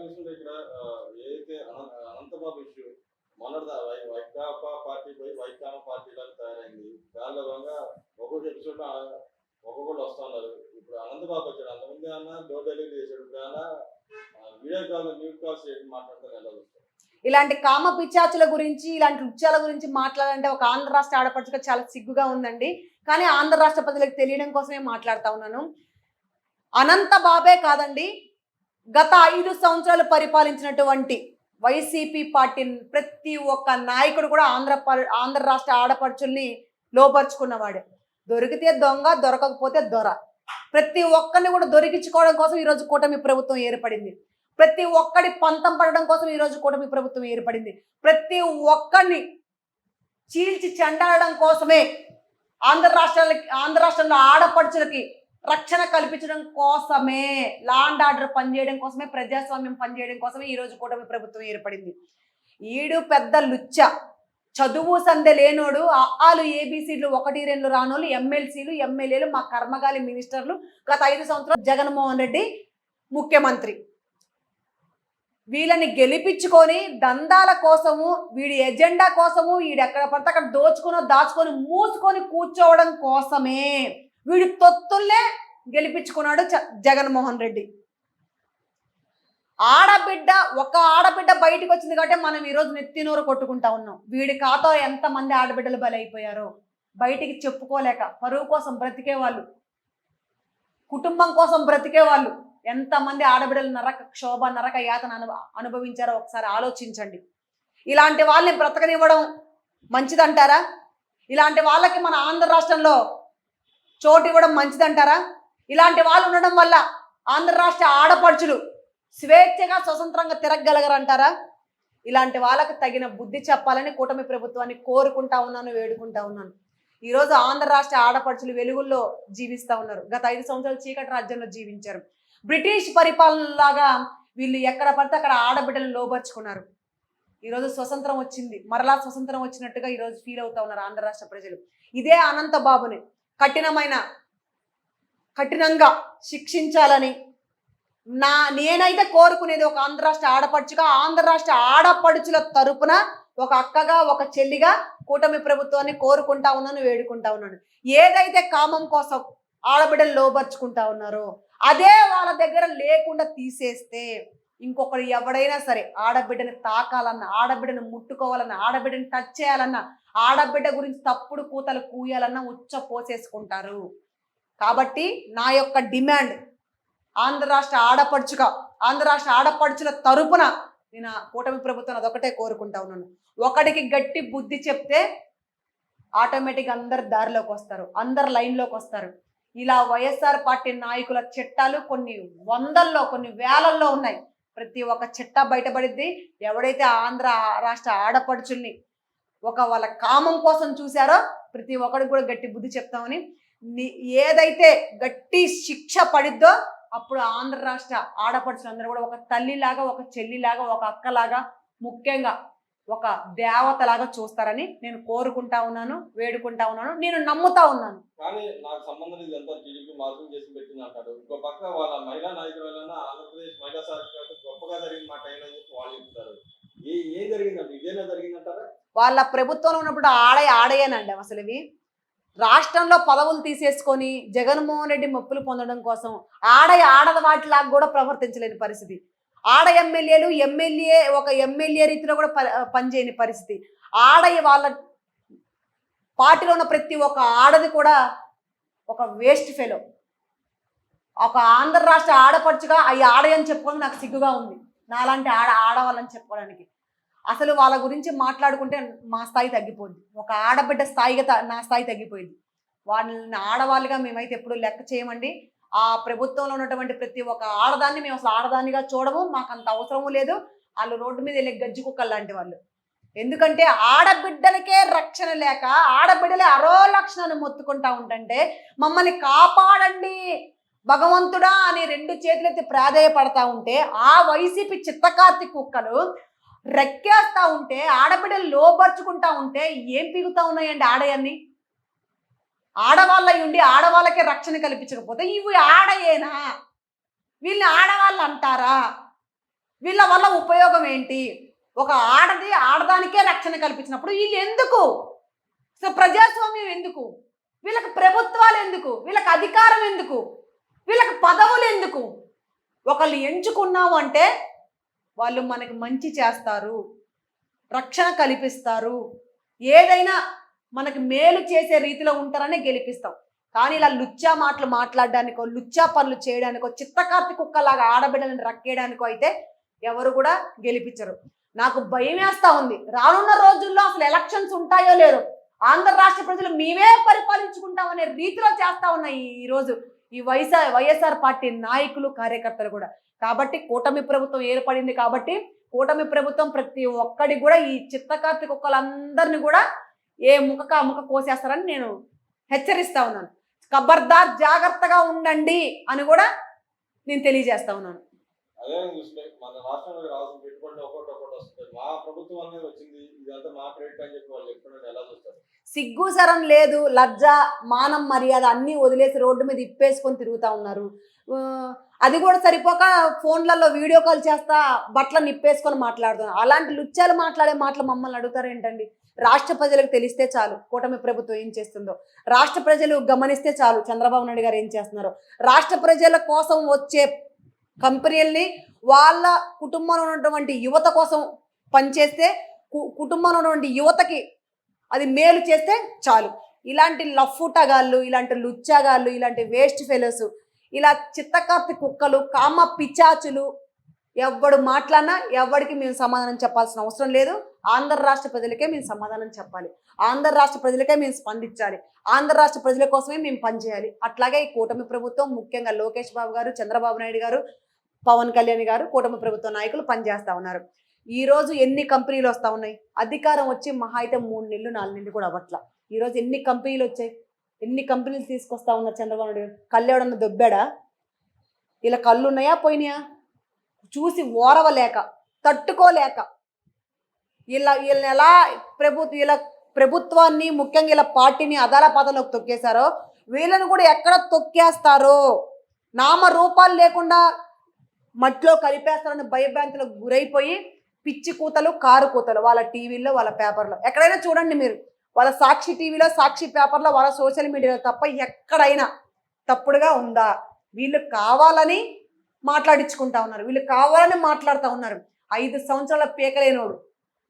చూస్తుంటే ఇక్కడ ఏదైతే అనంతబాబు ఇష్యూ మొన్నటిదా వైకాపా పార్టీ పోయి వైకాపా పార్టీ లాగా తయారైంది. దానిలో భాగంగా ఒక్కొక్క ఎపిసోడ్ ఒక్కొక్కళ్ళు వస్తున్నారు. ఇప్పుడు అనంతబాబు వచ్చాడు. అంతకుముందు అన్న డోర్ డెలివరీ చేశాడు. ఇప్పుడు అన్న వీడియో కాల్ మ్యూట్ కాల్స్ చేసి మాట్లాడతాను ఎలా వస్తాడు. ఇలాంటి కామ పిచాచుల గురించి ఇలాంటి నృత్యాల గురించి మాట్లాడాలంటే ఒక ఆంధ్ర రాష్ట్ర ఆడపడుచుగా చాలా సిగ్గుగా ఉందండి. కానీ ఆంధ్ర రాష్ట్ర ప్రజలకు తెలియడం కోసమే మాట్లాడుతా ఉన్నాను. అనంత బాబే కాదండి, గత 5 సంవత్సరాలు పరిపాలించినటువంటి వైసీపీ పార్టీ ప్రతి ఒక్క నాయకుడు కూడా ఆంధ్ర రాష్ట్ర ఆడపడుచుల్ని లోపరుచుకున్నవాడే. దొరికితే దొంగ, దొరకకపోతే దొర. ప్రతి ఒక్కరిని కూడా దొరికించుకోవడం కోసం ఈరోజు కూటమి ప్రభుత్వం ఏర్పడింది. ప్రతి ఒక్కడి పంతం పడడం కోసం ఈరోజు కూటమి ప్రభుత్వం ఏర్పడింది. ప్రతి ఒక్కరిని చీల్చి చెండాడడం కోసమే ఆంధ్ర రాష్ట్రంలో ఆడపడుచులకి రక్షణ కల్పించడం కోసమే, లా అండ్ ఆర్డర్ పనిచేయడం కోసమే, ప్రజాస్వామ్యం పనిచేయడం కోసమే ఈరోజు కూటమి ప్రభుత్వం ఏర్పడింది. ఈడు పెద్ద లుచ్చ, చదువు సంధ్య లేనోడు, ఆలు ఏబీసీలు 1, 2 రానోళ్ళు, ఎమ్మెల్సీలు, ఎమ్మెల్యేలు, మా కర్మగాలి మినిస్టర్లు, గత 5 సంవత్సరాలు జగన్మోహన్ రెడ్డి ముఖ్యమంత్రి. వీళ్ళని గెలిపించుకొని దందాల కోసము, వీడి ఎజెండా కోసము, వీడు ఎక్కడ పడితే అక్కడ దాచుకొని మూసుకొని కూర్చోవడం కోసమే వీడి తొత్తుల్లే గెలిపించుకున్నాడు జగన్మోహన్ రెడ్డి. ఒక ఆడబిడ్డ బయటకు వచ్చింది కాబట్టి మనం ఈరోజు నెత్తినోరు కొట్టుకుంటా ఉన్నాం. వీడి ఖాతా ఎంతమంది ఆడబిడ్డలు బలైపోయారో బయటికి చెప్పుకోలేక, పరువు కోసం బ్రతికేవాళ్ళు, కుటుంబం కోసం బ్రతికేవాళ్ళు ఎంతమంది ఆడబిడ్డలు క్షోభ నరక యాతన అనుభవించారో ఒకసారి ఆలోచించండి. ఇలాంటి వాళ్ళని బ్రతకనివ్వడం మంచిదంటారా? ఇలాంటి వాళ్ళకి మన ఆంధ్ర రాష్ట్రంలో చోటు ఇవ్వడం మంచిదంటారా? ఇలాంటి వాళ్ళు ఉండడం వల్ల ఆంధ్ర రాష్ట్ర ఆడపడుచులు స్వేచ్ఛగా స్వతంత్రంగా తిరగగలగరంటారా? ఇలాంటి వాళ్ళకి తగిన బుద్ధి చెప్పాలని కూటమి ప్రభుత్వాన్ని కోరుకుంటా ఉన్నాను, వేడుకుంటా ఉన్నాను. ఈరోజు ఆంధ్ర రాష్ట్ర ఆడపడుచులు వెలుగుల్లో జీవిస్తూ ఉన్నారు. గత 5 సంవత్సరాలు చీకటి రాజ్యంలో జీవించారు. బ్రిటిష్ పరిపాలనలాగా వీళ్ళు ఎక్కడ పడితే అక్కడ ఆడబిడ్డలను లోపరుచుకున్నారు. ఈరోజు స్వతంత్రం వచ్చింది, మరలా స్వతంత్రం వచ్చినట్టుగా ఈరోజు ఫీల్ అవుతా ఉన్నారు ఆంధ్ర రాష్ట్ర ప్రజలు. ఇదే అనంత బాబుని కఠినంగా శిక్షించాలని నేనైతే కోరుకునేది. ఒక ఆంధ్ర రాష్ట్ర ఆడపడుచుగా, ఆంధ్ర రాష్ట్ర ఆడపడుచుల తరపున ఒక అక్కగా, ఒక చెల్లిగా కూటమి ప్రభుత్వాన్ని కోరుకుంటా ఉన్నాను, వేడుకుంటా ఉన్నాను. ఏదైతే కామం కోసం ఆడబిడ్డలు లోపరుచుకుంటా ఉన్నారో అదే వాళ్ళ దగ్గర లేకుండా తీసేస్తే ఇంకొకరు ఎవడైనా సరే ఆడబిడ్డని తాకాలన్నా, ఆడబిడ్డను ముట్టుకోవాలన్నా, ఆడబిడ్డని టచ్ చేయాలన్నా, ఆడబిడ్డ గురించి తప్పుడు కూతలు కూయాలన్నా ఉచ్చ పోసేసుకుంటారు. కాబట్టి నా యొక్క డిమాండ్, ఆంధ్ర రాష్ట్ర ఆడపడుచుగా, ఆంధ్ర రాష్ట్ర ఆడపడుచుల తరపున నేను కూటమి ప్రభుత్వం అదొకటే కోరుకుంటా ఉన్నాను. ఒకడికి గట్టి బుద్ధి చెప్తే ఆటోమేటిక్గా అందరు దారిలోకి వస్తారు, అందరు లైన్లోకి వస్తారు. ఇలా వైఎస్ఆర్ పార్టీ నాయకుల చట్టాలు కొన్ని వందల్లో, కొన్ని వేలల్లో ఉన్నాయి. ప్రతి ఒక్క చట్టా బయటపడిద్ది. ఎవడైతే ఆంధ్ర రాష్ట్ర ఆడపడుచుల్ని వాళ్ళ కామం కోసం చూశారో ప్రతి ఒక్కడికి కూడా గట్టి బుద్ధి చెప్తామని, ఏదైతే గట్టి శిక్ష పడిద్దో అప్పుడు ఆంధ్ర రాష్ట్ర ఆడపడుచులందరూ కూడా ఒక తల్లిలాగా, ఒక చెల్లిలాగా, ఒక అక్కలాగా, ముఖ్యంగా ఒక దేవతలాగా చూస్తారని నేను కోరుకుంటా ఉన్నాను, వేడుకుంటా ఉన్నాను, నేను నమ్ముతా ఉన్నాను. కానీ నాకు సంబంధం ఇదంతా టీడీపీ మార్పులు చేసి పెట్టింది అంటారు. ఇంకో పక్క వాళ్ళ మహిళా నాయకురాలన్నా ఆంధ్రప్రదేశ్ మహిళా సాధికారత గొప్పగా జరిగిన మాట అని చెప్పి వాళ్ళు చెప్తారు. ఏం జరిగిందంటే ఇదేనా జరిగిందంటారా? వాళ్ళ ప్రభుత్వంలో ఉన్నప్పుడు ఆడయేనండి అసలు ఇవి. రాష్ట్రంలో పదవులు తీసేసుకొని జగన్మోహన్ రెడ్డి మొప్పులు పొందడం కోసం ఆడద వాటిలాగా కూడా ప్రవర్తించలేని పరిస్థితి. ఎమ్మెల్యేలు ఒక ఎమ్మెల్యే రీతిలో కూడా పనిచేయని పరిస్థితి. వాళ్ళ పార్టీలో ఉన్న ప్రతి ఒక్క ఆడది కూడా ఒక వేస్ట్ ఫెలో. ఒక ఆంధ్ర రాష్ట్ర ఆడపడుచుగా అవి ఆడయని చెప్పుకోవడం నాకు సిగ్గుగా ఉంది, నాలాంటి ఆడవాళ్ళని చెప్పుకోవడానికి. అసలు వాళ్ళ గురించి మాట్లాడుకుంటే మా స్థాయి తగ్గిపోద్ది. ఒక ఆడబిడ్డ స్థాయిగా నా స్థాయి తగ్గిపోయింది. వాళ్ళని ఆడవాళ్ళుగా మేమైతే ఎప్పుడు లెక్క చేయమండి. ఆ ప్రభుత్వంలో ఉన్నటువంటి ప్రతి ఒక్క ఆడదాన్ని మేము అసలు ఆడదానిగా చూడము, మాకు అంత అవసరము లేదు. వాళ్ళు రోడ్డు మీద వెళ్ళే గజ్జి కుక్కలు లాంటి వాళ్ళు. ఎందుకంటే ఆడబిడ్డలకే రక్షణ లేక ఆడబిడ్డలే అరో లక్షణాన్ని మొత్తుకుంటా ఉంటుంటే మమ్మల్ని కాపాడండి భగవంతుడా అని 2 చేతులెత్తి ప్రాధేయపడతా ఉంటే ఆ వైసీపీ చిత్తకార్తి కుక్కలు రెక్కేస్తా ఉంటే, ఆడబిడ్డలు లోపరుచుకుంటా ఉంటే ఏం పీగుతా ఉన్నాయండి ఆడయన్ని? ఆడవాళ్ళ ఉండి ఆడవాళ్ళకే రక్షణ కల్పించకపోతే ఇవి ఆడయేనా? వీళ్ళని ఆడవాళ్ళు అంటారా? వీళ్ళ వల్ల ఉపయోగం ఏంటి? ఒక ఆడదానికే రక్షణ కల్పించినప్పుడు వీళ్ళు ఎందుకు? అసలు ప్రజాస్వామ్యం ఎందుకు? వీళ్ళకి ప్రభుత్వాలు ఎందుకు? వీళ్ళకి అధికారం ఎందుకు? వీళ్ళకి పదవులు ఎందుకు? ఒకళ్ళు ఎంచుకున్నాము అంటే వాళ్ళు మనకి మంచి చేస్తారు, రక్షణ కల్పిస్తారు, ఏదైనా మనకి మేలు చేసే రీతిలో ఉంటారనే గెలిపిస్తాం. కానీ ఇలా లుచ్చా మాటలు మాట్లాడడానికో, లుచ్చా పనులు చేయడానికో, చిత్తకార్తి కుక్కలాగా ఆడబిడ్డలను రక్కేయడానికో అయితే ఎవరు కూడా గెలిపించరు. నాకు భయం వేస్తా ఉంది, రానున్న రోజుల్లో అసలు ఎలక్షన్స్ ఉంటాయో లేదో, ఆంధ్ర రాష్ట్ర ప్రజలు మేమే పరిపాలించుకుంటామనే రీతిలో చేస్తా ఉన్నాయి ఈరోజు ఈ వైఎస్ఆర్ పార్టీ నాయకులు, కార్యకర్తలు కూడా. కాబట్టి కూటమి ప్రభుత్వం ఏర్పడింది కాబట్టి కూటమి ప్రభుత్వం ప్రతి ఒక్కడి కూడా ఈ చిత్తకార్తి కుక్కలందరినీ కూడా ఏ ముఖక ముఖ కోసేస్తారని నేను హెచ్చరిస్తా ఉన్నాను. ఖబర్దార్, జాగ్రత్తగా ఉండండి అని కూడా నేను తెలియజేస్తా ఉన్నాను. అదే చూస్తే మన రాష్ట్రంలో రావాల్సిన పెట్టుబడులు ఒక్కొక్కటి వస్తుంది. మా ప్రభుత్వం అనేది వచ్చింది, ఇదంతా మా క్రెడిట్ అని చెప్పి వాళ్ళు చెప్పుకుంటే ఎలా చూస్తారు? సిగ్గు సరం లేదు, లజ్జ, మానం, మర్యాద అన్నీ వదిలేసి రోడ్డు మీద ఇప్పేసుకొని తిరుగుతూ ఉన్నారు. అది కూడా సరిపోక ఫోన్లలో వీడియో కాల్ చేస్తా బట్టలు నిప్పేసుకొని మాట్లాడుతున్నారు. అలాంటి లుచ్చాలు మాట్లాడే మాటలు మమ్మల్ని అడుగుతారు ఏంటండి? రాష్ట్ర ప్రజలకు తెలిస్తే చాలు కూటమి ప్రభుత్వం ఏం చేస్తుందో, రాష్ట్ర ప్రజలు గమనిస్తే చాలు చంద్రబాబు నాయుడు గారు ఏం చేస్తున్నారో. రాష్ట్ర ప్రజల కోసం వచ్చే కంపెనీల్ని వాళ్ళ కుటుంబంలో ఉన్నటువంటి యువత కోసం పనిచేస్తే, కుటుంబంలో ఉన్నటువంటి యువతకి అది మేలు చేస్తే చాలు. ఇలాంటి లఫ్ఫుటగాళ్ళు, ఇలాంటి లుచ్చాగాళ్ళు, ఇలాంటి వేస్ట్ ఫెలోస్, ఇలా చిత్తకార్తి కుక్కలు, కామ పిచాచులు ఎవడు మాట్లాడినా ఎవరికి మేము సమాధానం చెప్పాల్సిన అవసరం లేదు. ఆంధ్ర రాష్ట్ర ప్రజలకే మేము సమాధానం చెప్పాలి, ఆంధ్ర రాష్ట్ర ప్రజలకే మేము స్పందించాలి, ఆంధ్ర రాష్ట్ర ప్రజల కోసమే మేము పనిచేయాలి. అట్లాగే ఈ కూటమి ప్రభుత్వం, ముఖ్యంగా లోకేష్ బాబు గారు, చంద్రబాబు నాయుడు గారు, పవన్ కళ్యాణ్ గారు, కూటమి ప్రభుత్వ నాయకులు పనిచేస్తూ ఉన్నారు. ఈరోజు ఎన్ని కంపెనీలు వస్తూ ఉన్నాయి? అధికారం వచ్చి మహా అయితే 3 నెలలు 4 నెలలు కూడా అవ్వట్ల. ఈరోజు ఎన్ని కంపెనీలు వచ్చాయి? ఎన్ని కంపెనీలు తీసుకొస్తా ఉన్నారు చంద్రబాబు నాయుడు గారు? కళ్ళు ఎవడన్నా దొబ్బాడా? ఇలా కళ్ళు ఉన్నాయా పోయినాయా? చూసి ఓరవలేక, తట్టుకోలేక వీళ్ళని ఎలా ప్రభుత్వాన్ని, ముఖ్యంగా ఇలా పార్టీని అదాలపాతంలోకి తొక్కేశారో వీళ్ళని కూడా ఎక్కడ తొక్కేస్తారో, నామరూపాలు లేకుండా మట్టిలో కలిపేస్తారని భయభ్రాంతులకు గురైపోయి పిచ్చి కూతలు, కారు కూతలు వాళ్ళ టీవీల్లో, వాళ్ళ పేపర్లో ఎక్కడైనా చూడండి మీరు. వాళ్ళ సాక్షి టీవీలో, సాక్షి పేపర్లో, వాళ్ళ సోషల్ మీడియాలో తప్ప ఎక్కడైనా తప్పుడుగా ఉందా? వీళ్ళు కావాలని మాట్లాడించుకుంటా ఉన్నారు, వీళ్ళు కావాలని మాట్లాడుతూ ఉన్నారు. 5 సంవత్సరాల పీకలేనోడు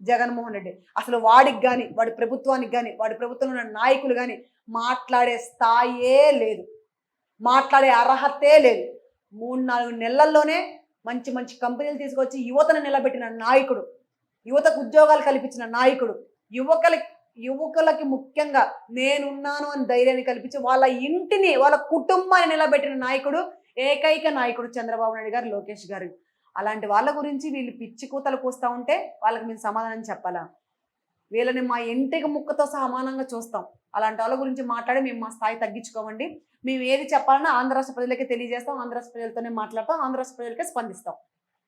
జగన్మోహన్ రెడ్డి. అసలు వాడికి కానీ, వాడి ప్రభుత్వానికి కానీ, వాడి ప్రభుత్వంలో ఉన్న నాయకులు కానీ మాట్లాడే స్థాయే లేదు, మాట్లాడే అర్హతే లేదు. 3-4 నెలల్లోనే మంచి మంచి కంపెనీలు తీసుకొచ్చి యువతను నిలబెట్టిన నాయకుడు, యువతకు ఉద్యోగాలు కల్పించిన నాయకుడు, యువకులకి ముఖ్యంగా నేనున్నాను అని ధైర్యాన్ని కల్పించి వాళ్ళ ఇంటిని, వాళ్ళ కుటుంబాన్ని నిలబెట్టిన నాయకుడు, ఏకైక నాయకుడు చంద్రబాబు నాయుడు గారు, లోకేష్ గారు. అలాంటి వాళ్ళ గురించి వీళ్ళు పిచ్చి కూతలు కూస్తూ ఉంటే వాళ్ళకి మేము సమాధానం చెప్పాలా? వీళ్ళని మా ఇంటికి ముక్కతో సమానంగా చూస్తాం. అలాంటి వాళ్ళ గురించి మాట్లాడి మేము మా స్థాయి తగ్గించుకోమండి. మేము ఏది చెప్పాలన్నా ఆంధ్ర రాష్ట్ర ప్రజలకే తెలియజేస్తాం, ఆంధ్ర రాష్ట్ర ప్రజలతోనే మాట్లాడతాం, ఆంధ్ర రాష్ట్ర ప్రజలకే స్పందిస్తాం.